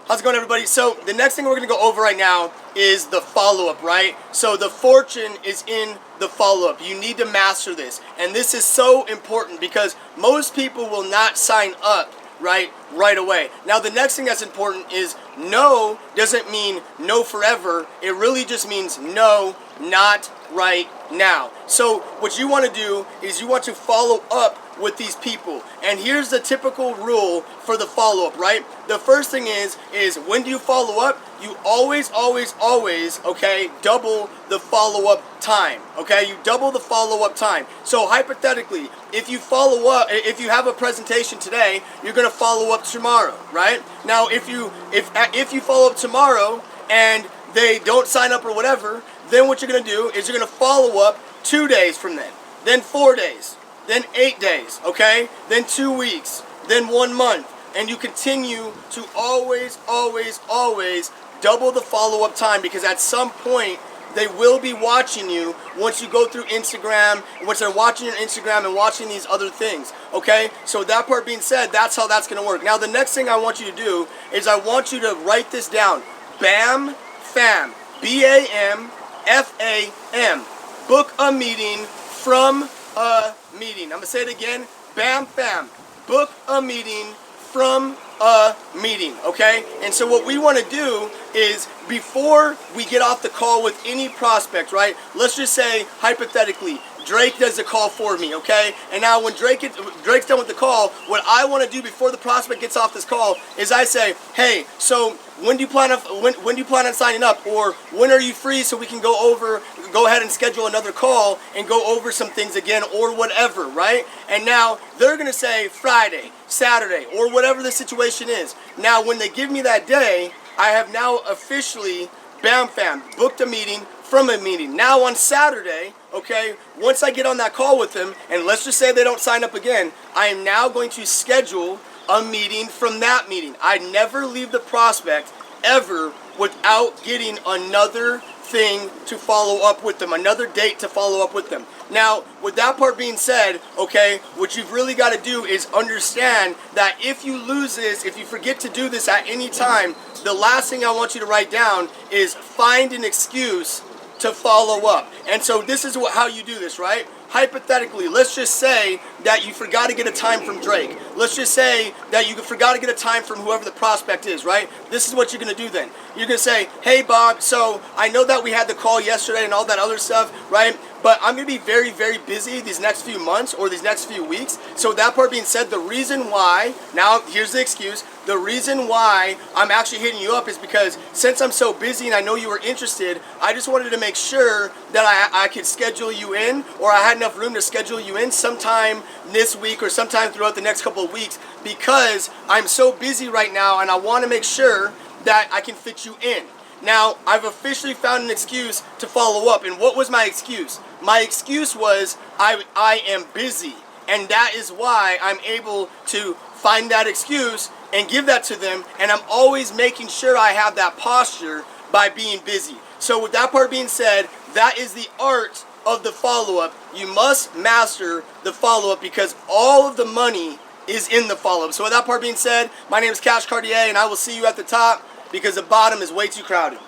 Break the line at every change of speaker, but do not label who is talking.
How's it going, everybody? So the next thing we're going to go over right now is the follow-up, right? So the fortune is in the follow-up. You need to master this. And this is so important because most people will not sign up right away. Now the next thing that's important is no doesn't mean no forever. It really just means no, not right now. So what you want to do is you want to follow up with these people. And here's the typical rule for the follow-up, right? The first thing is when do you follow up? You always, okay, double the follow-up time, okay? You double the follow-up time. So hypothetically, if you follow up, if you have a presentation today, you're gonna follow up tomorrow, right? Now, if you follow up tomorrow and they don't sign up or whatever, then what you're gonna do is you're gonna follow up 2 days from then 4 days, then 8 days, okay? Then 2 weeks, then 1 month. And you continue to always double the follow-up time, because at some point they will be watching you once you go through Instagram, once they're watching your Instagram and watching these other things, okay? So that part being said, that's how that's gonna work. Now the next thing I want you to do is I want you to write this down. BAM FAM, BAM-FAM, book a meeting from a meeting. I'm gonna say it again, BAM FAM, book a meeting from a meeting, okay? And so what we want to do is, before we get off the call with any prospect, right? Let's just say, hypothetically, Drake does the call for me, okay? And now when Drake's done with the call, what I want to do before the prospect gets off this call is I say, hey, so when do you plan on signing up, or when are you free so we can go ahead and schedule another call and go over some things again, or whatever, right? And now they're gonna say Friday, Saturday, or whatever the situation is. Now when they give me that day, I have now officially, bam fam, booked a meeting from a meeting. Now on Saturday, okay, once I get on that call with them, and let's just say they don't sign up again, I am now going to schedule a meeting from that meeting. I never leave the prospect ever without getting another thing to follow up with them, another date to follow up with them. Now, with that part being said, okay, what you've really got to do is understand that if you lose this, if you forget to do this at any time, the last thing I want you to write down is find an excuse to follow up. And so this is how you do this, right? Hypothetically, let's just say that you forgot to get a time from Drake. Let's just say that you forgot to get a time from whoever the prospect is, right? This is what you're going to do then. You're going to say, hey, Bob, so I know that we had the call yesterday and all that other stuff, right? But I'm going to be very, very busy these next few months or these next few weeks. So that part being said, the reason why, now here's the excuse, the reason why I'm actually hitting you up is because since I'm so busy and I know you were interested, I just wanted to make sure that I could schedule you in, or I had enough room to schedule you in sometime this week or sometime throughout the next couple of weeks, because I'm so busy right now and I want to make sure that I can fit you in. Now, I've officially found an excuse to follow up. And what was my excuse? My excuse was I am busy. And that is why I'm able to find that excuse and give that to them. And I'm always making sure I have that posture by being busy. So with that part being said, that is the art of the follow-up. You must master the follow-up, because all of the money is in the follow-up. So with that part being said, my name is Cash Cartier, and I will see you at the top, because the bottom is way too crowded.